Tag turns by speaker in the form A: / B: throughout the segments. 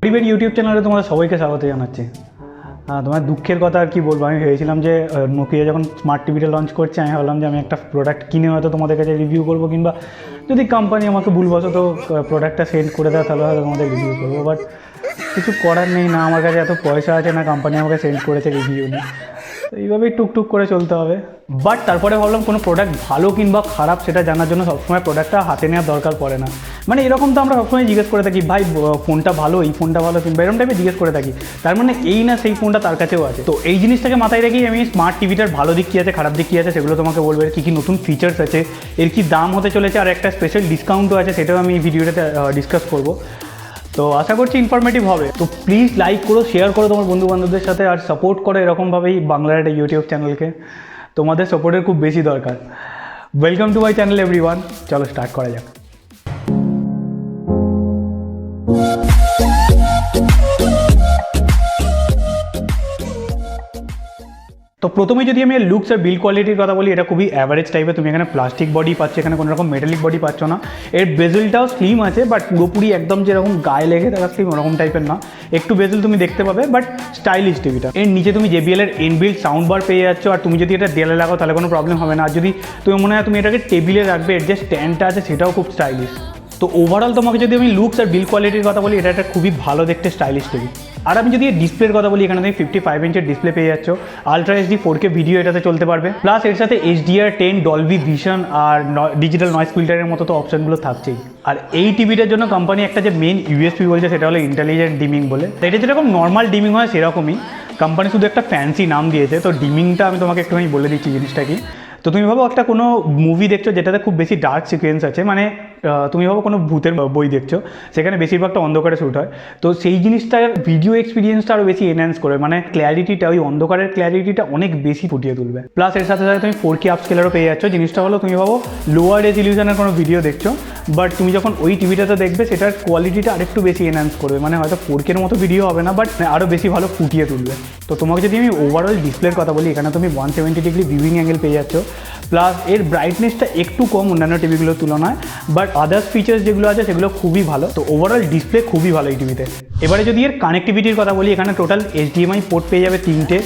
A: পরিবার ইউটিউব চ্যানেলে তোমাদের সবাইকে স্বাগত জানাচ্ছি। তোমার দুঃখের কথা আর কি বলবো, আমি ভেবেছিলাম যে নোকিয়া যখন স্মার্ট টিভিটা লঞ্চ করছে আমি ভাবলাম যে আমি একটা প্রোডাক্ট কিনে হয়তো তোমাদের কাছে রিভিউ করবো, কিংবা যদি কোম্পানি আমাকে ভুলবশত প্রোডাক্টটা সেন্ড করে দেয় তাহলে হয়তো তোমাদের রিভিউ করবো। বাট কিছু করার নেই, না আমার কাছে এত পয়সা আছে, না কোম্পানি আমাকে সেন্ড করেছে রিভিউ নিয়ে, তো এইভাবেই টুকটুক করে চলতে হবে। বাট তারপরে ভাবলাম কোনো প্রোডাক্ট ভালো কিংবা খারাপ সেটা জানার জন্য সবসময় প্রোডাক্টটা হাতে নেওয়ার দরকার পড়ে না। মানে এরকম তো আমরা সবসময় জিজ্ঞেস করে থাকি, ভাই ফোনটা ভালো, এই ফোনটা ভালো, কিংবা এরকম টাইপে জিজ্ঞেস করে থাকি। তার মানে এই না সেই ফোনটা তার কাছেও আছে। তো এই জিনিসটাকে মাথায় রেখেই আমি স্মার্ট টিভিটার ভালো দিক কী আছে, খারাপ দিক কী আছে সেগুলো তোমাকে বলবো। এর কী কী নতুন ফিচার্স আছে, এর কী দাম হতে চলেছে, আর একটা স্পেশাল ডিসকাউন্টও আছে, সেটাও আমি এই ভিডিওটাতে ডিসকাস করবো। তো আশা করছি ইনফরমেটিভ হবে। তো প্লিজ লাইক করো, শেয়ার করো তোমার বন্ধু বান্ধবদের সাথে, আর সাপোর্ট করো এরকমভাবেই বাংলার একটা ইউটিউব চ্যানেলকে। তোমাদের সাপোর্টের খুব বেশি দরকার। Welcome to my channel everyone. চলো স্টার্ট করা যাক। তো প্রথমে যদি আমি লুকস আর বিল্ড কোয়ালিটির কথা বলি, এটা খুবই অ্যাভারেজ টাইপের। তুমি এখানে প্লাস্টিক বডি পাচ্ছ, এখানে কোনো রকম মেটালিক বডি পাচ্ছ না। এর বেজেলটাও স্লিম আছে, বাট পুরোপুরি একদম যেরকম গায়ে লেগে থাকা স্লিম ওরকম টাইপের না, একটু বেজেল তুমি দেখতে পাবে, বাট স্টাইলিশ টিভিটা। এর নিচে তুমি JBL এর ইনবিল্ট সাউন্ড বার পেয়ে যাচ্ছ, আর তুমি যদি এটা দেয়ালে লাগাও তাহলে কোনো প্রবলেম হবে না। আর যদি তুমি মনে হয় তুমি এটাকে টেবিলে রাখবে, এর যে স্ট্যান্ডটা আছে সেটাও খুব স্টাইলিশ। তো ওভারঅল তোমাকে যদি আমি লুকস আর বিল্ড কোয়ালিটির কথা বলি, এটা একটা খুবই ভালো দেখতে স্টাইলিশ টিভি। আর আমি যদি ডিসপ্লের কথা বলি, এখানে তুমি 55 ইঞ্চের ডিসপ্লে পেয়ে যাচ্ছ, আলট্রা HD 4K ভিডিও এটাতে চলতে পারবে, প্লাস এর সাথে HDR10 ডলবি ভিশন আর ডিজিটাল নয়েজ ফিল্টারের মতো তো অপশনগুলো থাকছেই। আর এই টিভিটার জন্য কোম্পানি একটা যে মেন USP বলছে সেটা হলো ইন্টেলিজেন্ট ডিমিং বলে। এটা যেরকম নর্মাল ডিমিং হয় সেরকমই, কোম্পানি শুধু একটা ফ্যান্সি নাম দিয়েছে। তো ডিমিংটা আমি তোমাকে একটুখানি বলে দিচ্ছি জিনিসটা কি। তো তুমি ভাবো একটা কোনো মুভি দেখছো যেটাতে খুব বেশি ডার্ক সিকোয়েন্স আছে, মানে তুমি ভাবো কোনো ভূতের বই দেখছো, সেখানে বেশিরভাগটা অন্ধকারে শ্যুট হয়। তো সেই জিনিসটার ভিডিও এক্সপিরিয়েন্সটা আরও বেশি এনহ্যান্স করে, মানে ক্ল্যারিটিটা, ওই অন্ধকারের ক্ল্যারিটিটা অনেক বেশি ফুটিয়ে তুলবে। প্লাস এর সাথে সাথে তুমি 4K আপস্কেলারও পেয়ে যাচ্ছ। জিনিসটা হলো তুমি ভাবো লোয়ার রেজলিউশনের কোনো ভিডিও দেখছো, বাট তুমি যখন ওই টিভিটাতে দেখবে সেটার কোয়ালিটিটা আরেকটু বেশি এনহ্যান্স করবে, মানে হয়তো 4K মতো ভিডিও হবে না, বাট আরও বেশি ভালো ফুটিয়ে তুলবে। তো তোমাকে যদি আমি ওভারঅল ডিসপ্লের কথা বলি, এখানে তুমি 170 ডিগ্রি ভিউইং অ্যাঙ্গেল পেয়ে যাচ্ছ, প্লাস এর ব্রাইটনেসটা একটু কম অন্যান্য টিভিগুলোর তুলনায়, বাট আদার্স ফিচার্স যেগুলো আছে সেগুলো খুবই ভালো। তো ওভারঅল ডিসপ্লে খুবই ভালো এই টিভিতে। এবারে যদি এর কানেক্টিভিটির কথা বলি, এখানে টোটাল HDMI পোর্ট পেয়ে যাবে 3টে,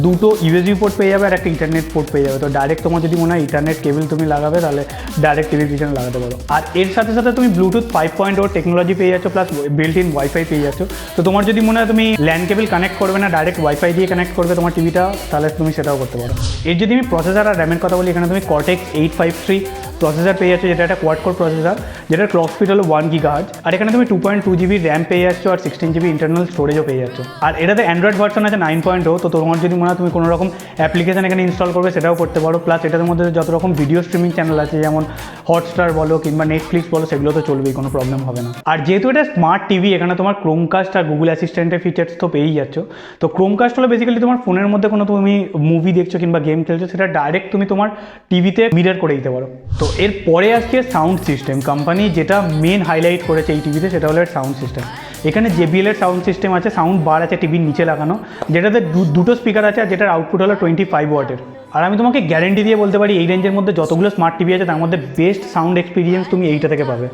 A: 2টো USB পোর্ট পেয়ে যাবে, আর একটা ইন্টারনেট পোর্ট পেয়ে যাবে। তো ডাইরেক্ট তোমার যদি মনে হয় ইন্টারনেট কেবল তুমি লাগাবে, তাহলে ডাইরেক্ট টিভির পিছনে লাগাতে পারো। আর এর সাথে সাথে তুমি ব্লুটুথ 5.0 টেকনোলজি পেয়ে যাচ্ছ, প্লাস বিল্ট ইন ওয়াইফাই পেয়ে যাচ্ছ। তো তোমার যদি মনে হয় তুমি ল্যান্ড কেবল কানেক্ট করবে না, ডাইরেক্ট ওয়াইফাই দিয়ে কানেক্ট করবে তোমার টিভিটা, তাহলে তুমি সেটাও করতে পারো। এর যদি আমি প্রসেসর আর র্যামের কথা বলি, এখানে তুমি Cortex 853 প্রসেসর পেয়ে যাচ্ছ, যেটা একটা কোয়াড কোর প্রসেসর, যেটার ক্লক স্পিড হলো 1 GHz। আর এখানে তুমি 2.2 GB র্যাম পেয়ে যাচ্ছ, আর 16 GB ইন্টারনাল স্টোরেজও পেয়ে যাচ্ছ। আর এটাতে অ্যান্ড্রয়েড ভার্সন আছে 9.0। তো তোমার যদি মনে হয় তুমি কোনো রকম অ্যাপ্লিকেশন এখানে ইনস্টল করবে, সেটাও করতে পারো। প্লাস এটার মধ্যে যত রকম ভিডিও স্ট্রিমিং চ্যানেল আছে, যেমন হটস্টার বলো কিংবা নেটফ্লিক্স বলো, সেগুলো তো চলবেই, কোনো প্রবলেম হবে না। আর যেহেতু এটা স্মার্ট টিভি, এখানে তোমার ক্রোমকাস্ট আর গুগল অ্যাসিস্ট্যান্টের ফিচার্স তো পেয়েই যাচ্ছ। তো ক্রোমকাস্ট হলো বেসিক্যালি তোমার ফোনের মধ্যে কোনো তুমি মুভি দেখছো কিংবা গেম খেলছো, সেটা ডাইরেক্ট তুমি তোমার টিভিতে মিরর করে দিতে পারো। তো এর পরে আসছে সাউন্ড সিস্টেম। কোম্পানি যেটা মেন হাইলাইট করেছে এই টিভিতে সেটা হলো এর সাউন্ড সিস্টেম। এখানে JBL এর সাউন্ড সিস্টেম আছে, সাউন্ড বার আছে টিভির নিচে লাগানো, যেটাতে দুটো স্পিকার আছে, আর যেটার আউটপুট হলো 25 ওয়াটের। আর আমি তোমাকে গ্যারেন্টি দিয়ে বলতে পারি এই রেঞ্জের মধ্যে যতগুলো স্মার্ট টিভি আছে তার মধ্যে বেস্ট সাউন্ড এক্সপিরিয়েন্স তুমি এইটা থেকে পাবে।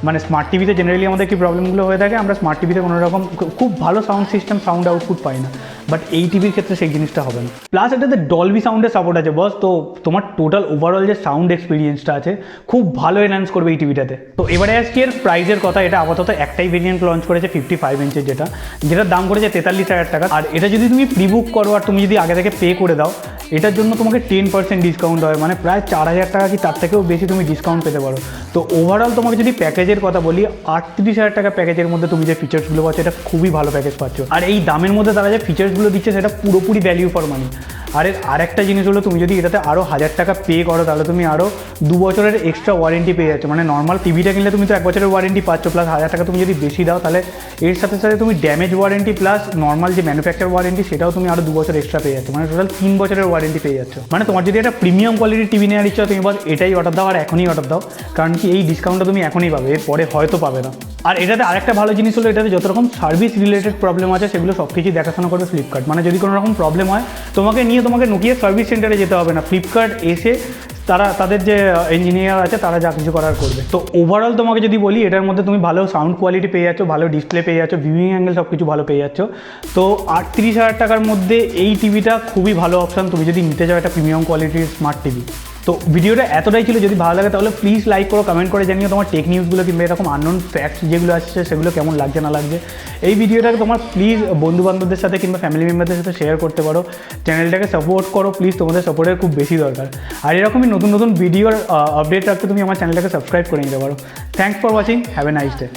A: মানে স্মার্ট টিভিতে জেনারেলি আমাদের কি প্রবলেমগুলো হয়ে থাকে, আমরা স্মার্ট টিভিতে কোনো রকম খুব ভালো সাউন্ড সিস্টেম, সাউন্ড আউটপুট পাই না, বাট এই টিভির ক্ষেত্রে সেই জিনিসটা হবে না। প্লাস এটাতে ডলবি সাউন্ডের সাপোর্ট আছে বস। তো তোমার টোটাল ওভারঅল যে সাউন্ড এক্সপিরিয়েন্সটা আছে খুব ভালো এনহ্যান্স করবে এই টিভিটাতে। তো এবারে আজকে এর প্রাইসের কথা। এটা আপাতত একটাই ভেরিয়েন্ট লঞ্চ করেছে 55 ইঞ্চের, যেটার দাম করেছে 43,000 টাকা। আর এটা যদি তুমি প্রি বুক করো আর তুমি যদি আগে থেকে পে করে দাও, এটার জন্য তোমাকে 10% ডিসকাউন্ট হয়, মানে প্রায় 4,000 টাকা কি তার থেকেও বেশি তুমি ডিসকাউন্ট পেতে পারো। তো ওভারঅল তোমাকে যদি প্যাকেজের কথা বলি, 38,000 টাকা প্যাকেজের মধ্যে তুমি যে ফিচার্সগুলো পাচ্ছ, এটা খুবই ভালো প্যাকেজ পাচ্ছ। আর এই দামের মধ্যে তারা যে ফিচার্সগুলো দিচ্ছে সেটা পুরোপুরি ভ্যালিউ ফর মানি। আর আরেকটা জিনিস হলো, তুমি যদি এটাতে আরও 1000 টাকা পে করো, তাহলে তুমি আরও 2 বছরের এক্সট্রা ওয়ারেন্টি পেয়ে যাচ্ছ। মানে নর্মাল টিভিটা কিনলে তুমি তো 1 বছরের ওয়ারেন্টি পাচ্ছ, প্লাস 1000 টাকা তুমি যদি বেশি দাও, তাহলে এর সাথে সাথে তুমি ড্যামেজ ওয়ারেন্টি প্লাস নর্মাল যে ম্যানুফ্যাকচার ওয়ারেন্টি, সেটাও তুমি আরও 2 বছর এক্সট্রা পেয়ে যাচ্ছ। মানে টোটাল 3 বছরের ওয়ারেন্টি পেয়ে যাচ্ছ। মানে তোমার যদি একটা প্রিমিয়াম কোয়ালিটির টিভি নেওয়ার ইচ্ছা, তুমি বল এটাই অর্ডার দাও, আর এখনই অর্ডার দাও, কারণ কি এই ডিসকাউন্টটা তুমি এখনই পাবে, এরপরে হয়তো পাবে না। আর এটাতে আরেকটা ভালো জিনিস হলো, এটাতে যত রকম সার্ভিস রিলেটেড প্রবলেম আছে সেগুলো সব কিছুই দেখাশোনা করবে ফ্লিপকার্ট। মানে যদি কোনো রকম প্রবলেম হয়, তোমাকে নোকিয়া সার্ভিস সেন্টারে যেতে হবে না, ফ্লিপকার্ট এসে তাদের যে ইঞ্জিনিয়ার আছে তারা যা কিছু করার করবে। তো ওভারঅল তোমাকে যদি বলি, এটার মধ্যে তুমি ভালো সাউন্ড কোয়ালিটি পেয়ে যাচ্ছ, ভালো ডিসপ্লে পেয়ে যাচ্ছ, ভিউইং অ্যাঙ্গেল সব কিছু ভালো পেয়ে যাচ্ছ। তো 38,000 টাকার মধ্যে এই টিভিটা খুবই ভালো অপশান তুমি যদি নিতে চাও একটা প্রিমিয়াম কোয়ালিটির স্মার্ট টিভি। তো ভিডিওটা এতটাই ছিল, যদি ভালো লাগে তাহলে প্লিজ লাইক করো, কমেন্ট করে জানিও তোমার টেক নিউজগুলো কিংবা এরকম আননোন ফ্যাক্টস যেগুলো আসছে সেগুলো কেমন লাগছে না লাগছে। এই ভিডিওটাকে তোমার প্লিজ বন্ধুবান্ধবদের সাথে কিংবা ফ্যামিলি মেম্বারদের সাথে শেয়ার করতে পারো। চ্যানেলটাকে সাপোর্ট করো প্লিজ, তোমাদের সাপোর্টের খুব বেশি দরকার। আর এরকমই নতুন নতুন ভিডিওর আপডেট রাখতে তুমি আমার চ্যানেলটাকে সাবস্ক্রাইব করে নিতে পারো। Thanks for watching, have a nice day.